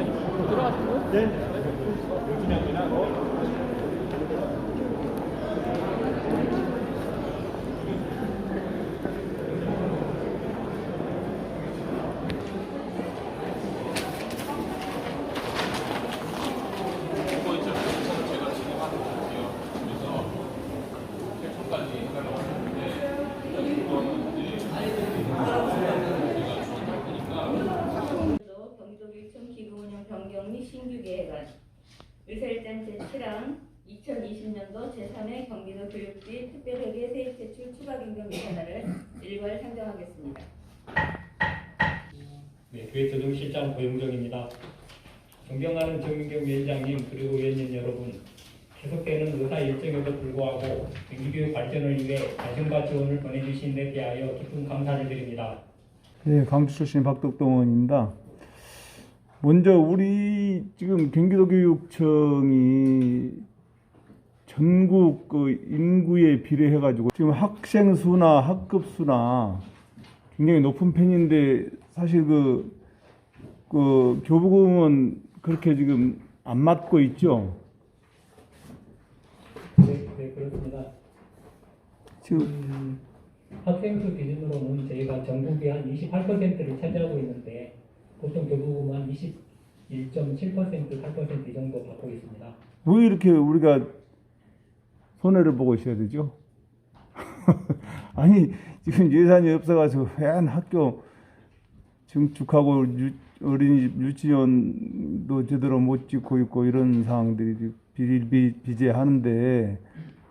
들어가시고요. 네. 경기도교육청 기부운영 변경 및 신규 계획안 의사일장 제7항 2020년도 제3회 경기도 교육비 특별회계 세입 대출 추가긴금 예산안을 일괄 상정하겠습니다. 네, 교회조정실장 고영정입니다. 존경하는 정민경 위원장님 그리고 위원님 여러분, 계속되는 의사 일정에도 불구하고 경기교육 발전을 위해 관심과 지원을 보내주신 데 대하여 깊은 감사를 드립니다. 네, 광주 출신 박덕동 의원입니다. 먼저 우리 지금 경기도교육청이 전국 그 인구에 비례해가지고 지금 학생 수나 학급 수나 굉장히 높은 편인데 사실 그 교부금은 그렇게 지금 안 맞고 있죠. 네, 그렇습니다. 지금 학생 수 기준으로는 저희가 전국의 한 28%를 차지하고 있는데 보통 교부금 한 21.7%, 8% 이 정도 받고 있습니다. 왜 이렇게 우리가 손해를 보고 있어야 되죠? 아니 지금 예산이 없어가지고 한 학교 증축하고 어린이집 유치원도 제대로 못 짓고 있고 이런 상황들이 비일비재하는데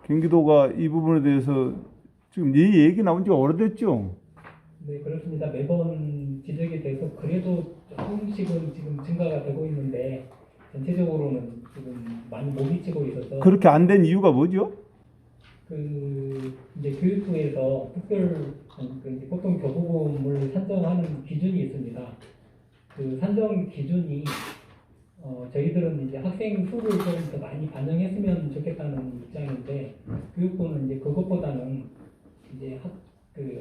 경기도가 이 부분에 대해서 지금 이 얘기 나온 지가 오래됐죠? 네, 그렇습니다. 매번 지적이 돼서 그래도 조금씩은 지금 증가가 되고 있는데 전체적으로는 지금 많이 못 미치고 있어서 그렇게 안 된 이유가 뭐죠? 이제 교육부에서 이제 보통 교부금을 산정하는 기준이 있습니다. 그 산정 기준이 저희들은 이제 학생 수를 좀 더 많이 반영했으면 좋겠다는 입장인데 교육부는 이제 그것보다는 이제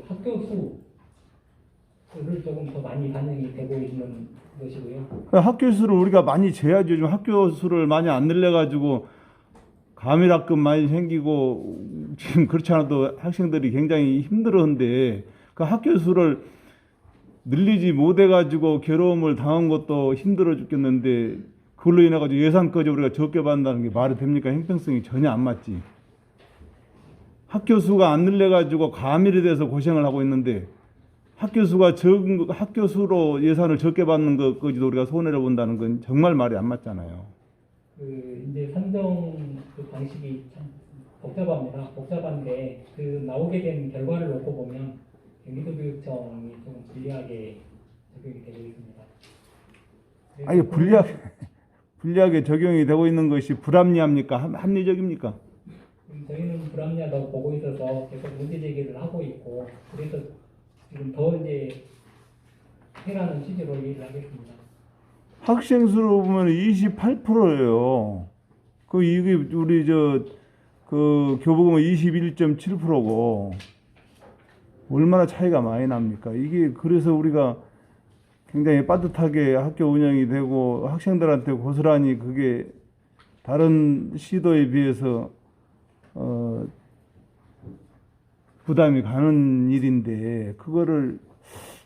학교 수를 조금 더 많이 반영이 되고 있는 것이고요. 학교 수를 우리가 많이 재야죠. 좀 학교 수를 많이 안 늘려가지고 과밀학급 많이 생기고 지금 그렇지 않아도 학생들이 굉장히 힘들어하는데 그 학교 수를 늘리지 못해가지고 괴로움을 당한 것도 힘들어 죽겠는데 그걸로 인해가지고 예산까지 우리가 적게 받는다는 게 말이 됩니까? 형평성이 전혀 안 맞지. 학교 수가 안 늘려가지고 과밀이 돼서 고생을 하고 있는데 학교 수가 적은 학교 수로 예산을 적게 받는 것까지도 우리가 손해를 본다는 건 정말 말이 안 맞잖아요. 이제 산정 방식이 참 복잡합니다. 복잡한데 나오게 된 결과를 놓고 보면 경기도교육청이 조금 불리하게 적용이 되고 있습니다. 아니 불리하게 적용이 되고 있는 것이 불합리합니까? 합리적입니까? 저희는 불합리하다고 보고 있어서 계속 문제 제기를 하고 있고 그래서 지금 더 이제 해라는 취지로 얘기를 하겠습니다. 학생 수로 보면 28%예요. 이게 우리 교부금은 21.7%고 얼마나 차이가 많이 납니까? 이게 그래서 우리가 굉장히 빠듯하게 학교 운영이 되고 학생들한테 고스란히 그게 다른 시도에 비해서 부담이 가는 일인데 그거를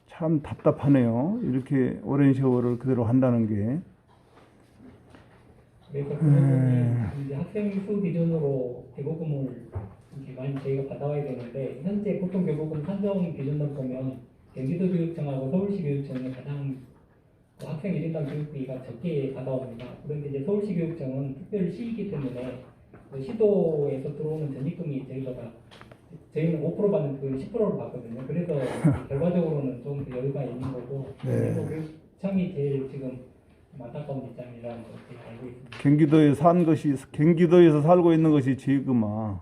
참 답답하네요. 이렇게 오랜 세월을 그대로 한다는 게. 그래서 이제 학생 수 기준으로 교부금을 이렇게 많이 저희가 받아와야 되는데 현재 보통 교부금 산정 기준으로 보면 경기도교육청하고 서울시교육청이 가장 학생 1인당 교육비가 적게 받아옵니다. 그런데 이제 서울시교육청은 특별시이기 때문에 시도에서 들어오는 전입금이 저희는 5% 받는 그 10%를 받거든요. 그래서 결과적으로는 좀 더 여유가 있는 거고 그래서 교육청이 제일 지금 안타까운 입장이라는 것을 알고 있습니다. 경기도에서 살고 있는 것이 지금아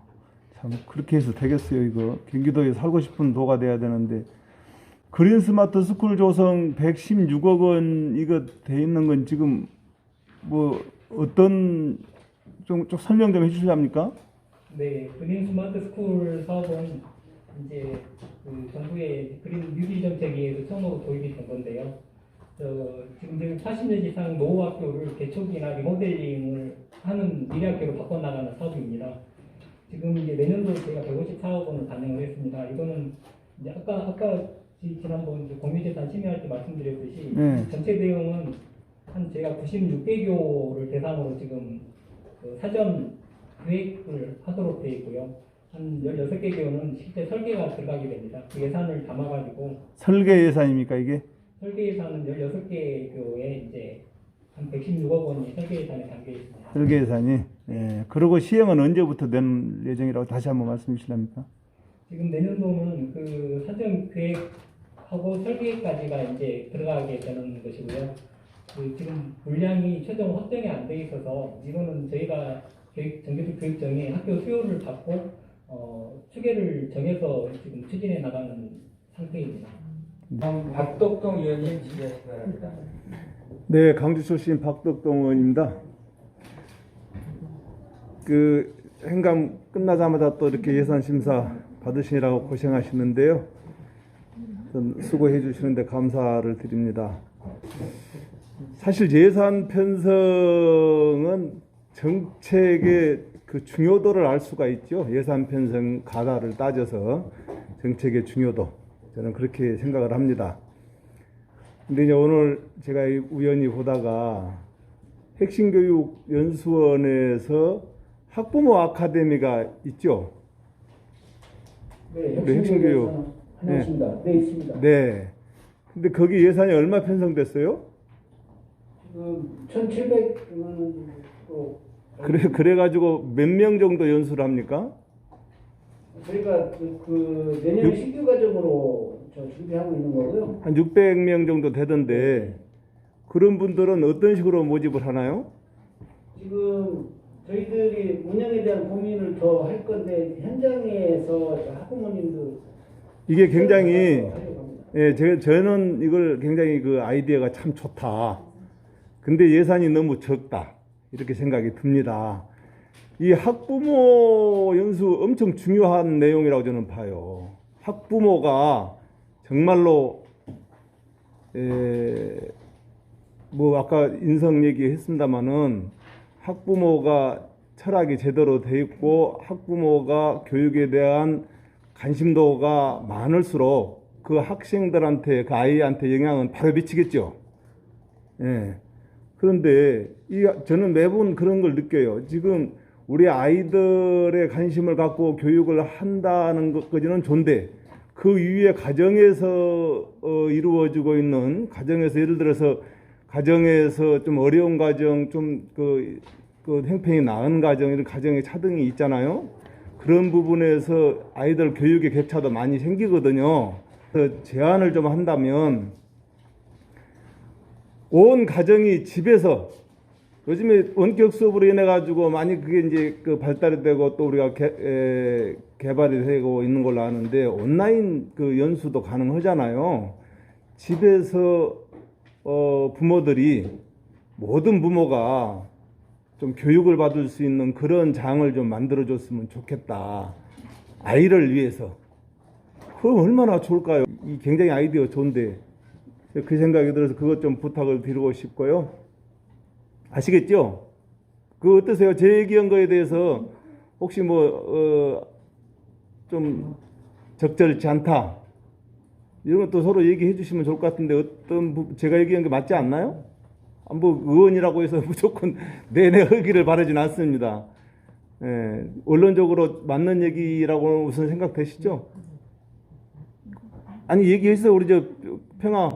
참 그렇게 해서 되겠어요. 이거 경기도에 살고 싶은 도가 돼야 되는데 그린 스마트 스쿨 조성 116억 원 이거 돼 있는 건 지금 뭐 어떤 좀 설명 좀 해주실랍니까? 네, 그린 스마트 스쿨 사업은 이제 정부의 그린 뉴딜 정책에 의해서 처음으로 도입이 된 건데요. 지금 40년 이상 노후 학교를 개척이나 리모델링을 하는 미래학교로 바꿔나가는 사업입니다. 지금 이제 내년도 저희가 154억 원을 반영을 했습니다. 이거는 이제 아까 지난번 이제 공유재산 심의할 때 말씀드렸듯이 전체 내용은 한 제가 96개교를 대상으로 지금 그 사전 계획을 하도록 되어 있고요. 한 16개 교는 실제 설계가 들어가게 됩니다. 그 예산을 담아가지고 설계 예산입니까 이게? 설계 예산은 16개 교에 이제 한 116억 원이 설계 예산에 담겨 있습니다. 설계 예산이. 예. 그리고 시행은 언제부터 된 예정이라고 다시 한번 말씀 주시랍니까? 지금 내년도는 그 사전 계획하고 설계까지가 이제 들어가게 되는 것이고요. 그 지금 물량이 최종 확정이 안 돼 있어서 이거는 저희가 정규직 교육청에 학교 수요를 받고 추계를 정해서 지금 추진해 나가는 상태입니다. 박덕동 의원님 질의하시기 바랍니다. 네, 강주 출신 박덕동 의원입니다. 그 행감 끝나자마자 또 이렇게 예산 심사 받으시느라고 고생하시는데요. 수고해 주시는데 감사를 드립니다. 사실 예산 편성은 정책의 그 중요도를 알 수가 있죠. 예산 편성 가다를 따져서 정책의 중요도, 저는 그렇게 생각을 합니다. 근데 이제 오늘 제가 우연히 보다가 핵심교육연수원에서 학부모 아카데미가 있죠. 네, 우리 핵심교육 하나입니다. 네, 있습니다. 네. 근데 거기 예산이 얼마 편성됐어요? 지금 1,700만 원으로 그래가지고 몇 명 정도 연수를 합니까? 저희가 그 내년 신규 과정으로 준비하고 있는 거고요. 한 600명 정도 되던데 그런 분들은 어떤 식으로 모집을 하나요? 지금 저희들이 운영에 대한 고민을 더 할 건데 현장에서 학부모님들 이게 굉장히 하려고 합니다. 예, 저는 이걸 굉장히 그 아이디어가 참 좋다. 근데 예산이 너무 적다. 이렇게 생각이 듭니다. 이 학부모 연수 엄청 중요한 내용이라고 저는 봐요. 학부모가 정말로 뭐 아까 인성 얘기했습니다마는 학부모가 철학이 제대로 돼 있고 학부모가 교육에 대한 관심도가 많을수록 그 학생들한테 그 아이한테 영향은 바로 미치겠죠. 예. 그런데 저는 매번 그런 걸 느껴요. 지금 우리 아이들의 관심을 갖고 교육을 한다는 것까지는 좋은데 그 이후에 가정에서 이루어지고 있는 가정에서 예를 들어서 가정에서 좀 어려운 가정, 좀 그 형편이 나은 가정, 이런 가정의 차등이 있잖아요. 그런 부분에서 아이들 교육의 격차도 많이 생기거든요. 그래서 제안을 좀 한다면 온 가정이 집에서 요즘에 원격 수업으로 인해 가지고 많이 그게 이제 그 발달이 되고 또 우리가 개발이 되고 있는 걸로 아는데 온라인 그 연수도 가능하잖아요. 집에서 부모들이 모든 부모가 좀 교육을 받을 수 있는 그런 장을 좀 만들어줬으면 좋겠다. 아이를 위해서. 그럼 얼마나 좋을까요? 이 굉장히 아이디어 좋은데 그 생각이 들어서 그것 좀 부탁을 드리고 싶고요. 아시겠죠? 그 어떠세요? 제 얘기한 거에 대해서 혹시 좀 적절치 않다 이런 것도 서로 얘기해 주시면 좋을 것 같은데 제가 얘기한 게 맞지 않나요? 뭐 의원이라고 해서 무조건 내내 하기를 바라진 않습니다. 예, 원론적으로 맞는 얘기라고 우선 생각되시죠? 아니 얘기했어요. 우리 저 평화.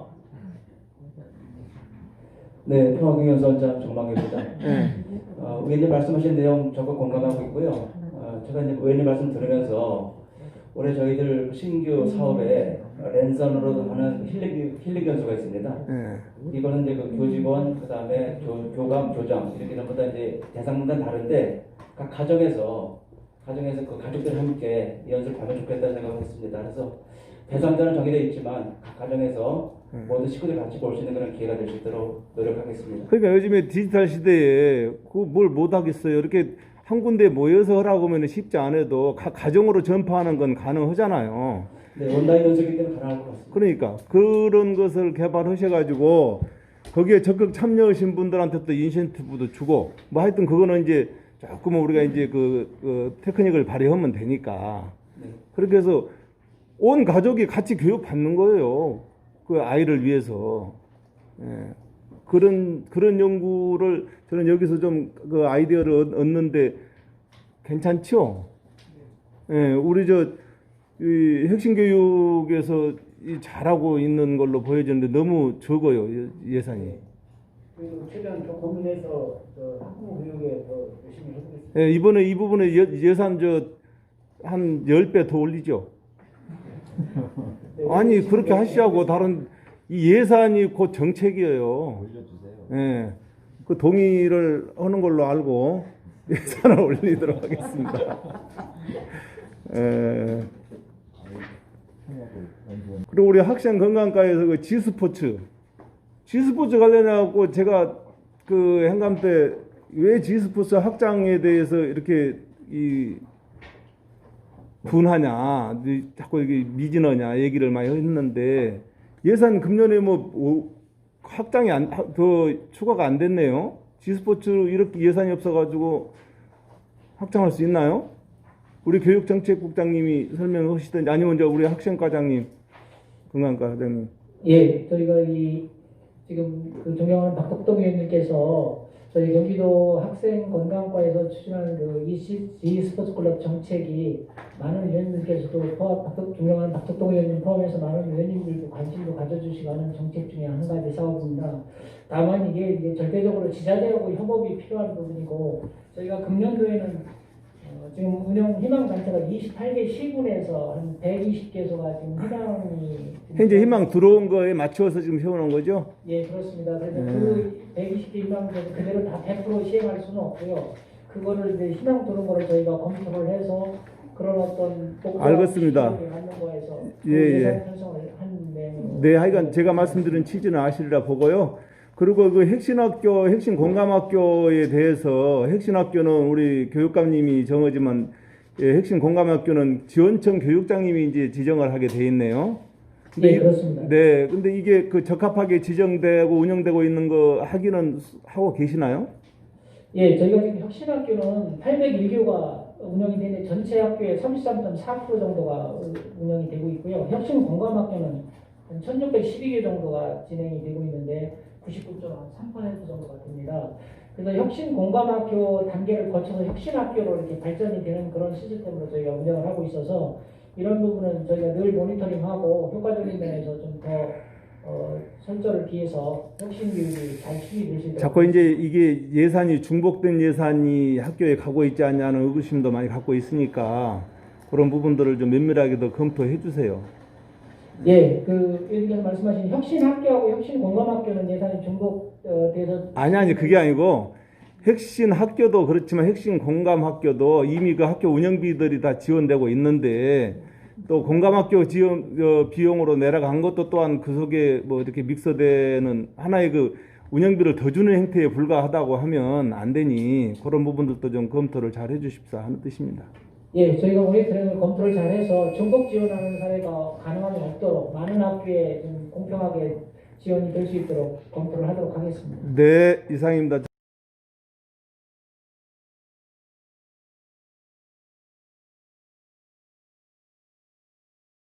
네, 평화경연수원장 정망규입니다. 의원님 말씀하신 내용 적극 공감하고 있고요. 제가 이제 의원님 말씀 들으면서 올해 저희들 신규 사업에 랜선으로 하는 힐링 연수가 있습니다. 이거는 이제 그 교직원, 그 다음에 교감, 교장 이렇게 전부 다 이제 대상은 다른데 각 가정에서 그 가족들 함께 연수를 하면 좋겠다는 생각을 했습니다. 그래서 대상자는 정해져 있지만 각 가정에서 모든 식구들이 같이 볼 수 있는 그런 기회가 될 수 있도록 노력하겠습니다. 그러니까 요즘에 디지털 시대에 그 뭘 못하겠어요. 이렇게 한 군데 모여서 하라고 하면 쉽지 않아도 각 가정으로 전파하는 건 가능하잖아요. 네, 온라인 연수이기 때문에 가능할 것 같습니다. 그러니까 그런 것을 개발하셔가지고 거기에 적극 참여하신 분들한테 또 인센티브도 주고 뭐 하여튼 그거는 이제 조금 우리가 이제 그 테크닉을 발휘하면 되니까 네. 그렇게 해서 온 가족이 같이 교육 받는 거예요. 그 아이를 위해서. 예. 그런 연구를 저는 여기서 좀 그 아이디어를 얻는데 괜찮죠? 예, 우리 이 핵심 교육에서 잘하고 있는 걸로 보여지는데 너무 적어요, 예산이. 그리고 최대한 더 고민해서 학부모 교육에 더 열심히 해보겠습니다. 예, 이번에 이 부분에 예산 한 10배 더 올리죠. 아니, 그렇게 하시자고 다른 이 예산이 곧 정책이에요. 예. 그 동의를 하는 걸로 알고 예산을 올리도록 하겠습니다. 예. 그리고 우리 학생 건강과에서 그 G스포츠 관련해갖고 제가 그 행감 때 왜 G스포츠 확장에 대해서 이렇게 분하냐, 자꾸 이게 미진하냐 얘기를 많이 했는데 예산 금년에 확장이 더 추가가 안 됐네요. G스포츠 이렇게 예산이 없어가지고 확장할 수 있나요? 우리 교육정책국장님이 설명하시든지 아니면 우리 학생과장님, 건강과 과장님. 예, 저희가 지금 그 존경하는 박덕동 위원님께서 저희 경기도 학생건강과에서 추진하는 그 e스포츠클럽 정책이 많은 위원님께서도 존경하는 박덕동 위원님 포함해서 많은 위원님들도 관심도 가져주시고 하는 정책 중에 한 가지 사업입니다. 다만 이게 절대적으로 지자체하고 협업이 필요한 부분이고 저희가 금년도에는 지금 운영 희망단체가 28개 시군에서 한 120개소가 지금 희망이 현재 희망 들어온 거에 맞춰서 지금 세워놓은 거죠? 예, 그렇습니다. 그래서 그 120개 희망단체 그대로 다 100% 시행할 수는 없고요. 그거를 이제 희망 들어온 거를 저희가 검토를 해서 그런 어떤 알겠습니다. 갖는 거에서 예. 편성을 한 내용. 네, 하여간 제가 말씀드린 취지는 아시리라 보고요. 그리고 그 핵심학교, 핵심공감학교에 대해서 핵심학교는 우리 교육감님이 정하지만 핵심 공감학교는 지원청 교육장님이 이제 지정을 하게 돼 있네요. 네, 그렇습니다. 네, 근데 이게 그 적합하게 지정되고 운영되고 있는 거 하기는 하고 계시나요? 예, 저희가 지금 혁신학교는 801교가 운영이 되는데 전체 학교의 33.4% 정도가 운영이 되고 있고요. 혁신공감학교는 한 1612개 정도가 진행이 되고 있는데 99.3% 정도가 됩니다. 그래서 혁신공감학교 단계를 거쳐서 혁신학교로 이렇게 발전이 되는 그런 시스템으로 저희가 운영을 하고 있어서 이런 부분은 저희가 늘 모니터링하고 효과적인 면에서 좀 더 설정을 기해서 혁신교육이 잘 추진될 수 있도록 자꾸 이제 이게 예산이 중복된 예산이 학교에 가고 있지 않냐는 의구심도 많이 갖고 있으니까 그런 부분들을 좀 면밀하게 더 검토해 주세요. 예, 그 여기서 말씀하신 혁신학교하고 혁신공감학교는 예산이 중복돼서 아니 그게 아니고 핵심 학교도 그렇지만 핵심 공감 학교도 이미 그 학교 운영비들이 다 지원되고 있는데 또 공감학교 지원 비용으로 내려간 것도 또한 그 속에 뭐 이렇게 믹서되는 하나의 그 운영비를 더 주는 행태에 불과하다고 하면 안 되니 그런 부분들도 좀 검토를 잘 해주십사 하는 뜻입니다. 예, 저희가 모니터링을 검토를 잘해서 중복 지원하는 사례가 가능하면 없도록 많은 학교에 좀 공평하게 지원이 될 수 있도록 검토를 하도록 하겠습니다. 네, 이상입니다.